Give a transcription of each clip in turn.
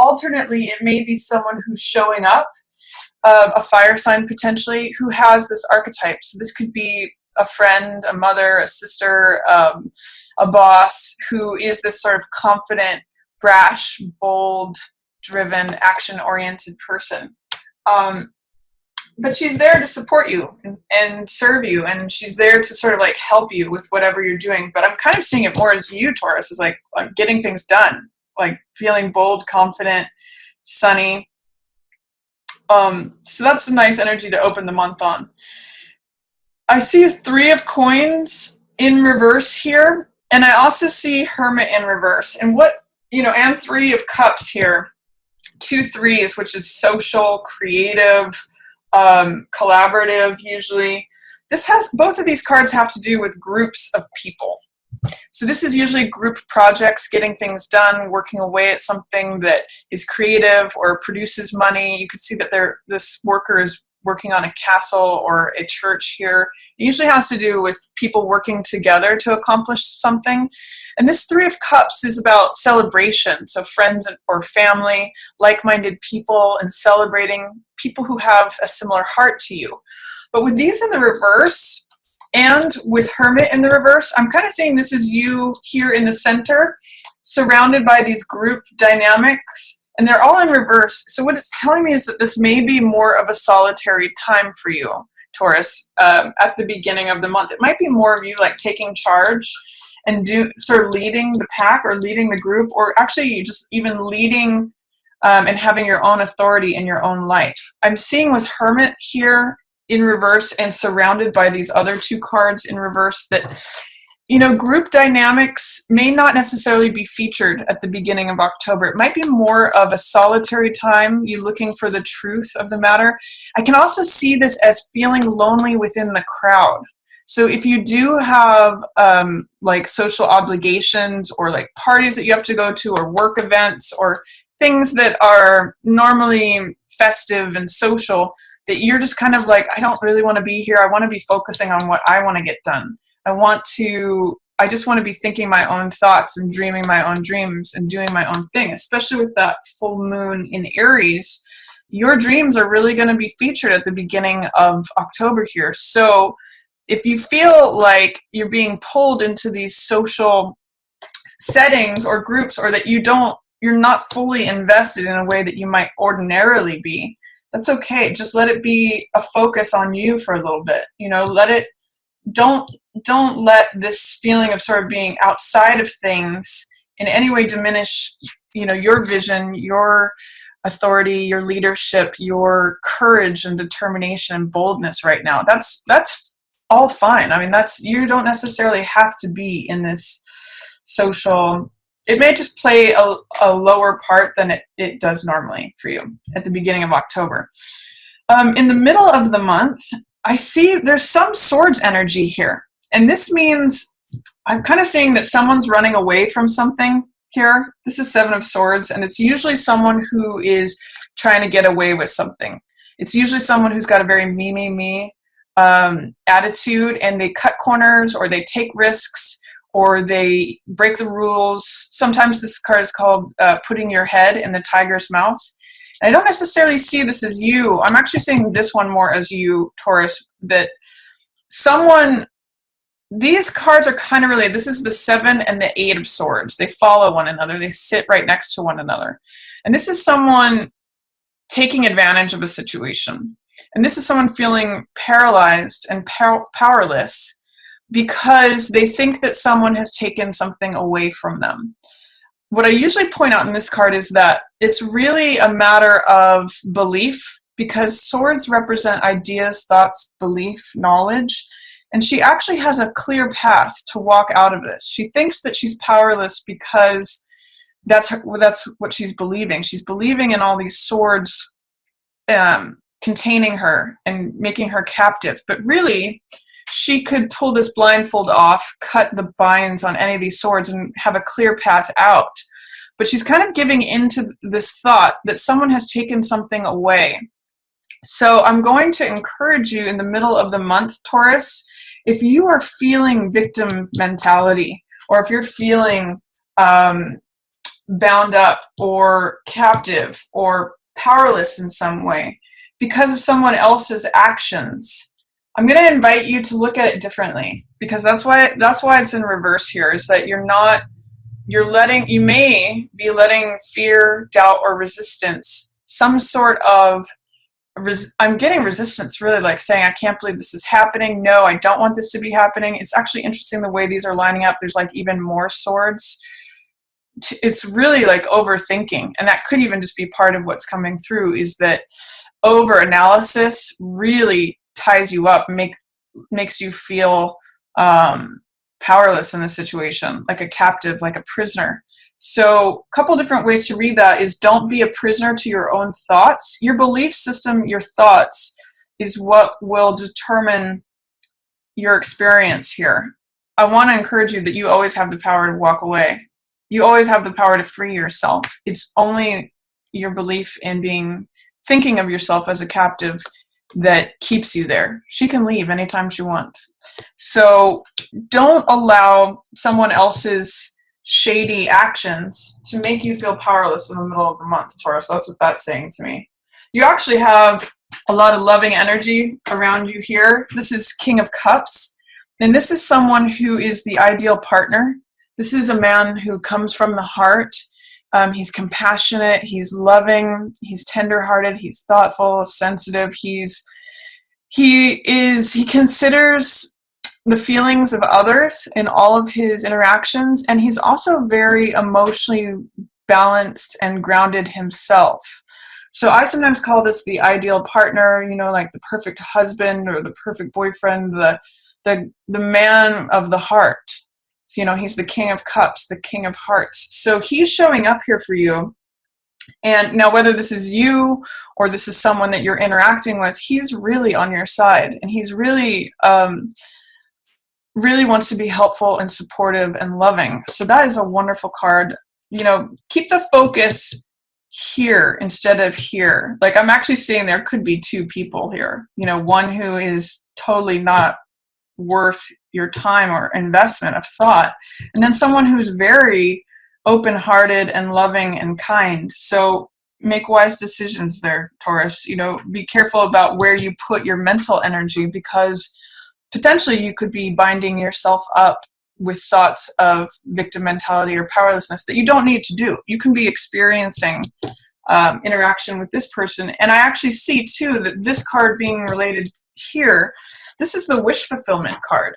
alternately, it may be someone who's showing up, a fire sign potentially, who has this archetype. So this could be a friend, a mother, a sister, a boss, who is this sort of confident, brash, bold, driven, action-oriented person. But she's there to support you and serve you, and she's there to sort of like help you with whatever you're doing. But I'm kind of seeing it more as you, Taurus, is like getting things done, like feeling bold, confident, sunny. So that's a nice energy to open the month on. I see 3 of coins in reverse here, and I also see Hermit in reverse. And and 3 of cups here, 2 threes, which is social, creative, collaborative usually. Both of these cards have to do with groups of people. So this is usually group projects, getting things done, working away at something that is creative or produces money. You can see that this worker is working on a castle or a church here. It usually has to do with people working together to accomplish something. And this 3 of Cups is about celebration. So friends or family, like-minded people, and celebrating people who have a similar heart to you. But with these in the reverse, and with Hermit in the reverse, I'm kind of seeing this is you here in the center, surrounded by these group dynamics, and they're all in reverse. So what it's telling me is that this may be more of a solitary time for you, Taurus, at the beginning of the month. It might be more of you like taking charge and sort of leading the pack or leading the group, or actually just even leading and having your own authority in your own life. I'm seeing with Hermit here in reverse and surrounded by these other 2 cards in reverse that, group dynamics may not necessarily be featured at the beginning of October. It might be more of a solitary time, you looking for the truth of the matter. I can also see this as feeling lonely within the crowd. So if you do have like social obligations or like parties that you have to go to or work events or things that are normally festive and social, that you're just kind of like, I don't really want to be here. I want to be focusing on what I want to get done. I just want to be thinking my own thoughts and dreaming my own dreams and doing my own thing, especially with that full moon in Aries. Your dreams are really going to be featured at the beginning of October here. So if you feel like you're being pulled into these social settings or groups, or that you're not fully invested in a way that you might ordinarily be, that's okay. Just let it be a focus on you for a little bit. Don't let this feeling of sort of being outside of things in any way diminish, your vision, your authority, your leadership, your courage and determination and boldness right now. That's all fine. I mean, you don't necessarily have to be in this social. It may just play a lower part than it does normally for you at the beginning of October. In the middle of the month, I see there's some swords energy here. And this means I'm kind of seeing that someone's running away from something here. This is 7 of Swords, and it's usually someone who is trying to get away with something. It's usually someone who's got a very me attitude, and they cut corners, or they take risks, or they break the rules. Sometimes this card is called putting your head in the tiger's mouth. And I don't necessarily see this as you. I'm actually seeing this one more as you, Taurus, that these cards are kind of related. This is the 7 and the 8 of Swords. They follow one another. They sit right next to one another. And this is someone taking advantage of a situation. And this is someone feeling paralyzed and powerless because they think that someone has taken something away from them. What I usually point out in this card is that it's really a matter of belief, because swords represent ideas, thoughts, belief, knowledge, and she actually has a clear path to walk out of this. She thinks that she's powerless because that's what she's believing. She's believing in all these swords containing her and making her captive, but really, she could pull this blindfold off, cut the binds on any of these swords, and have a clear path out. But she's kind of giving into this thought that someone has taken something away. So I'm going to encourage you in the middle of the month, Taurus, if you are feeling victim mentality, or if you're feeling bound up or captive or powerless in some way because of someone else's actions, I'm going to invite you to look at it differently, because that's why it's in reverse here, is that you may be letting fear, doubt, or resistance, some sort of I'm getting resistance, really, like saying, I can't believe this is happening. No, I don't want this to be happening. It's actually interesting the way these are lining up. There's like even more swords. It's really like overthinking. And that could even just be part of what's coming through, is that over analysis really ties you up, makes you feel powerless in the situation, like a captive, like a prisoner. So a couple different ways to read that is, don't be a prisoner to your own thoughts. Your belief system, your thoughts, is what will determine your experience here. I want to encourage you that you always have the power to walk away. You always have the power to free yourself. It's only your belief in thinking of yourself as a captive that keeps you there. She can leave anytime she wants. So don't allow someone else's shady actions to make you feel powerless in the middle of the month, Taurus. That's what that's saying to me. You actually have a lot of loving energy around you here. This is King of Cups, and this is someone who is the ideal partner. This is a man who comes from the heart. He's compassionate, he's loving, he's tenderhearted, he's thoughtful, sensitive. He considers the feelings of others in all of his interactions, and he's also very emotionally balanced and grounded himself. So I sometimes call this the ideal partner, like the perfect husband or the perfect boyfriend, the man of the heart. So, he's the King of Cups, the King of Hearts. So he's showing up here for you. And now, whether this is you or this is someone that you're interacting with, he's really on your side, and he's really wants to be helpful and supportive and loving. So that is a wonderful card. Keep the focus here instead of here. Like, I'm actually seeing there could be two people here. One who is totally not worth your time or investment of thought, and then someone who's very open-hearted and loving and kind. So make wise decisions there, Taurus. Be careful about where you put your mental energy, because potentially you could be binding yourself up with thoughts of victim mentality or powerlessness that you don't need to do. You can be experiencing interaction with this person. And I actually see too that this card being related here, this is the wish fulfillment card.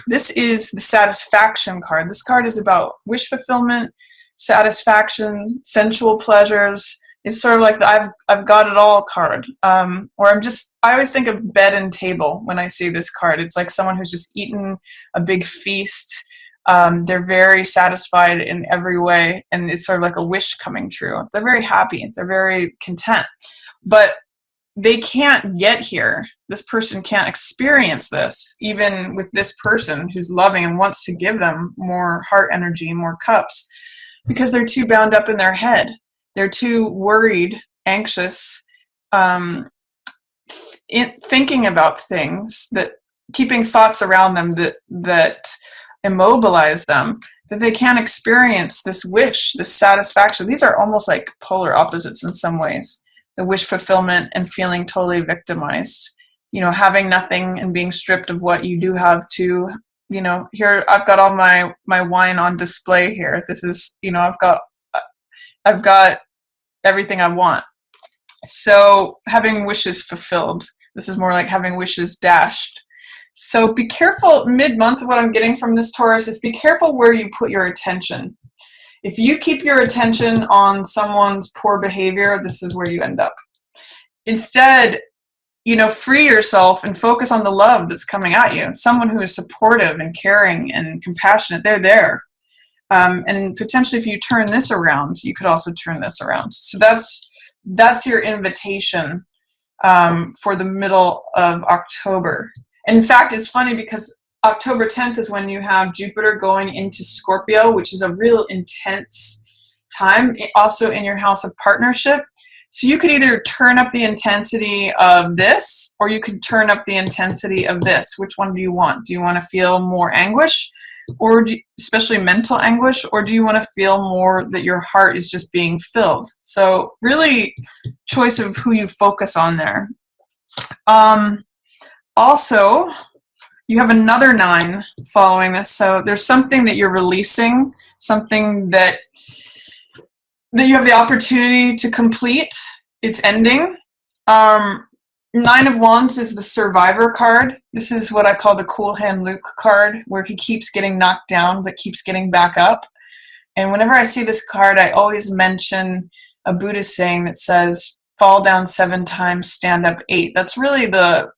This is the satisfaction card. This card is about wish fulfillment, satisfaction, sensual pleasures. It's sort of like the I've got it all card. Or I always think of bed and table when I see this card. It's like someone who's just eaten a big feast. They're very satisfied in every way, and it's sort of like a wish coming true. They're very happy. They're very content. But they can't get here. This person can't experience this, even with this person who's loving and wants to give them more heart energy, more cups, because they're too bound up in their head. They're too worried, anxious, thinking about things, that keeping thoughts around them that immobilize them, that they can't experience this wish, this satisfaction. These are almost like polar opposites in some ways. The wish fulfillment and feeling totally victimized. Having nothing and being stripped of what you do have to, here I've got all my wine on display here. This is, I've got everything I want. So having wishes fulfilled. This is more like having wishes dashed. So be careful mid-month. What I'm getting from this, Taurus, is be careful where you put your attention. If you keep your attention on someone's poor behavior, this is where you end up. Instead, free yourself and focus on the love that's coming at you. Someone who is supportive and caring and compassionate, they're there. And potentially if you turn this around, you could also turn this around. So that's your invitation for the middle of October. And in fact, it's funny because October 10th is when you have Jupiter going into Scorpio, which is a real intense time, also in your house of partnership. So you could either turn up the intensity of this, or you could turn up the intensity of this. Which one do you want? Do you want to feel more anguish? or especially mental anguish, or do you want to feel more that your heart is just being filled? So really choice of who you focus on there. Also, you have another 9 following this, so there's something that you're releasing, something that you have the opportunity to complete. It's ending. 9 of Wands is the Survivor card. This is what I call the Cool Hand Luke card, where he keeps getting knocked down but keeps getting back up. And whenever I see this card, I always mention a Buddhist saying that says, fall down 7 times, stand up 8. That's really the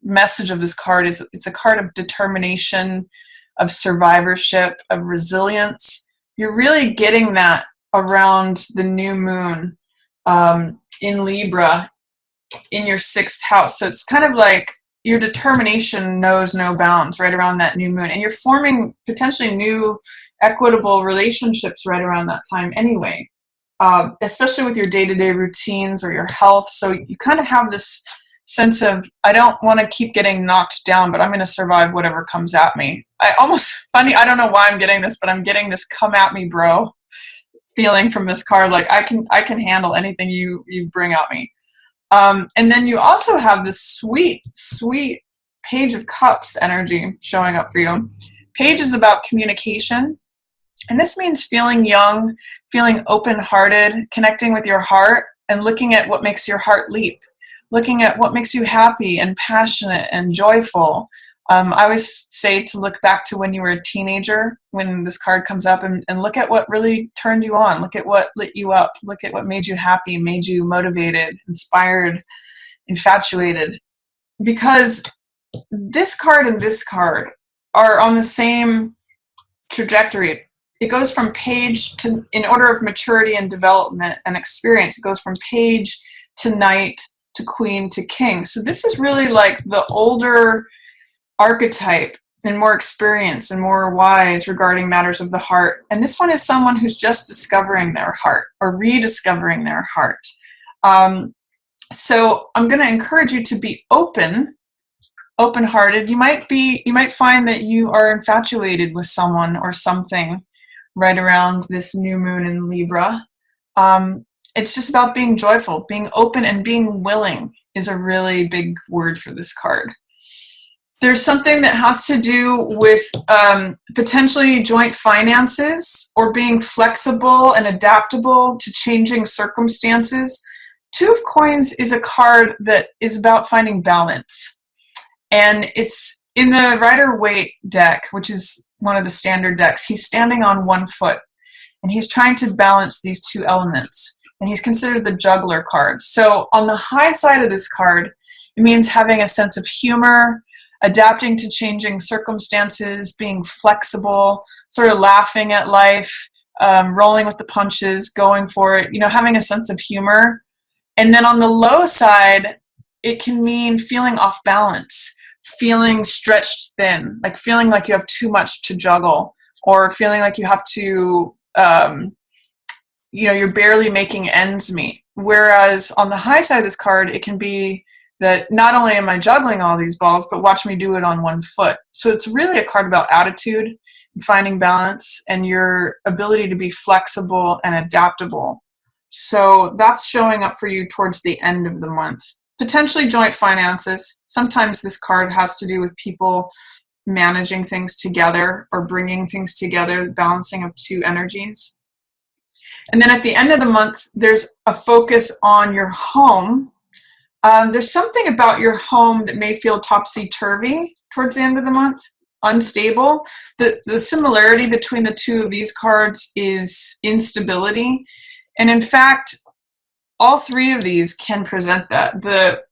message of this card. It's a card of determination, of survivorship, of resilience. You're really getting that around the new moon in Libra, in your 6th house. So it's kind of like your determination knows no bounds right around that new moon, and you're forming potentially new equitable relationships right around that time anyway, especially with your day-to-day routines or your health. So you kind of have this sense of, I don't want to keep getting knocked down, but I'm going to survive whatever comes at me. I don't know why I'm getting this, but I'm getting this come at me, bro, feeling from this card. Like I can handle anything you bring at me. And then you also have this sweet, sweet Page of Cups energy showing up for you. Page is about communication. And this means feeling young, feeling open-hearted, connecting with your heart, and looking at what makes your heart leap. Looking at what makes you happy and passionate and joyful. I always say to look back to when you were a teenager, when this card comes up, and look at what really turned you on. Look at what lit you up. Look at what made you happy, made you motivated, inspired, infatuated. Because this card and this card are on the same trajectory. It goes from Page to, in order of maturity and development and experience, it goes from Page to Knight to Queen to King. So this is really like the older archetype and more experienced and more wise regarding matters of the heart. And this one is someone who's just discovering their heart or rediscovering their heart. So I'm going to encourage you to be open-hearted. You might find that you are infatuated with someone or something right around this new moon in Libra. It's just about being joyful, being open, and being willing is a really big word for this card. There's something that has to do with potentially joint finances or being flexible and adaptable to changing circumstances. 2 of Coins is a card that is about finding balance. And it's in the Rider-Waite deck, which is one of the standard decks. He's standing on 1 foot, and he's trying to balance these 2 elements. And he's considered the juggler card. So on the high side of this card, it means having a sense of humor, adapting to changing circumstances, being flexible, sort of laughing at life, rolling with the punches, going for it, having a sense of humor. And then on the low side, it can mean feeling off balance, feeling stretched thin, like feeling like you have too much to juggle, or feeling like you have to, you're barely making ends meet. Whereas on the high side of this card, it can be that not only am I juggling all these balls, but watch me do it on 1 foot. So it's really a card about attitude, finding balance, and your ability to be flexible and adaptable. So that's showing up for you towards the end of the month. Potentially joint finances. Sometimes this card has to do with people managing things together or bringing things together, balancing of 2 energies. And then at the end of the month, there's a focus on your home. There's something about your home that may feel topsy-turvy towards the end of the month, unstable. The similarity between the 2 of these cards is instability. And in fact, all 3 of these can present that. The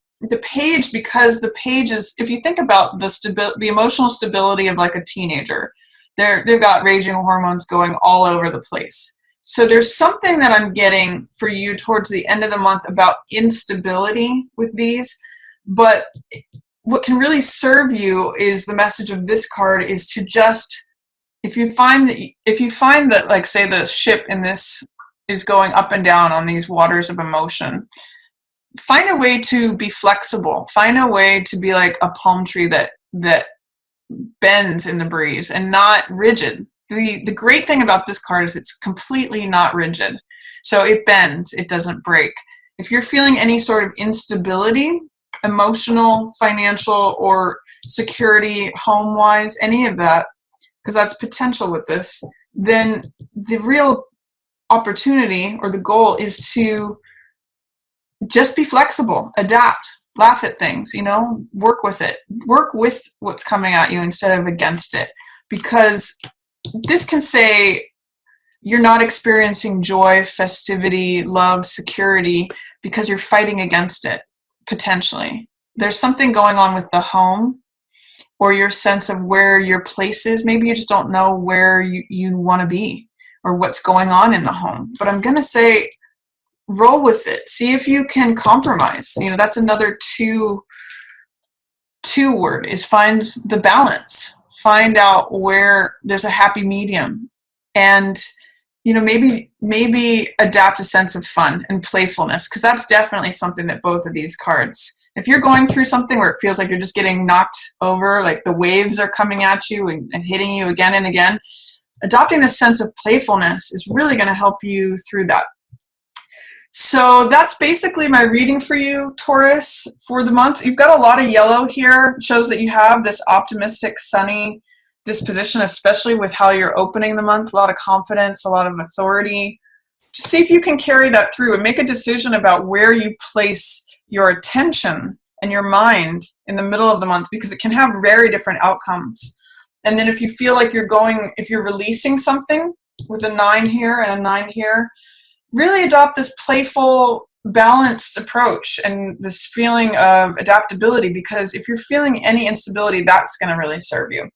Page, because the Page is, if you think about the emotional stability of like a teenager, they've got raging hormones going all over the place. So there's something that I'm getting for you towards the end of the month about instability with these, but what can really serve you is the message of this card is to just, if you find that like say the ship in this is going up and down on these waters of emotion, find a way to be flexible, find a way to be like a palm tree that bends in the breeze and not rigid. The great thing about this card is it's completely not rigid. So it bends, it doesn't break. If you're feeling any sort of instability, emotional, financial, or security, home-wise, any of that, because that's potential with this, then the real opportunity or the goal is to just be flexible, adapt, laugh at things, work with it. Work with what's coming at you instead of against it. Because this can say you're not experiencing joy, festivity, love, security because you're fighting against it, potentially. There's something going on with the home or your sense of where your place is. Maybe you just don't know where you want to be or what's going on in the home. But I'm going to say, roll with it. See if you can compromise. That's another two word is find the balance. Find out where there's a happy medium. And maybe adapt a sense of fun and playfulness, because that's definitely something that both of these cards, if you're going through something where it feels like you're just getting knocked over, like the waves are coming at you and hitting you again and again, adopting this sense of playfulness is really going to help you through that. So that's basically my reading for you, Taurus, for the month. You've got a lot of yellow here. It shows that you have this optimistic, sunny disposition, especially with how you're opening the month. A lot of confidence, a lot of authority. Just see if you can carry that through and make a decision about where you place your attention and your mind in the middle of the month, because it can have very different outcomes. And then if you feel like if you're releasing something with a 9 here and a 9 here, really adopt this playful, balanced approach and this feeling of adaptability, because if you're feeling any instability, that's going to really serve you.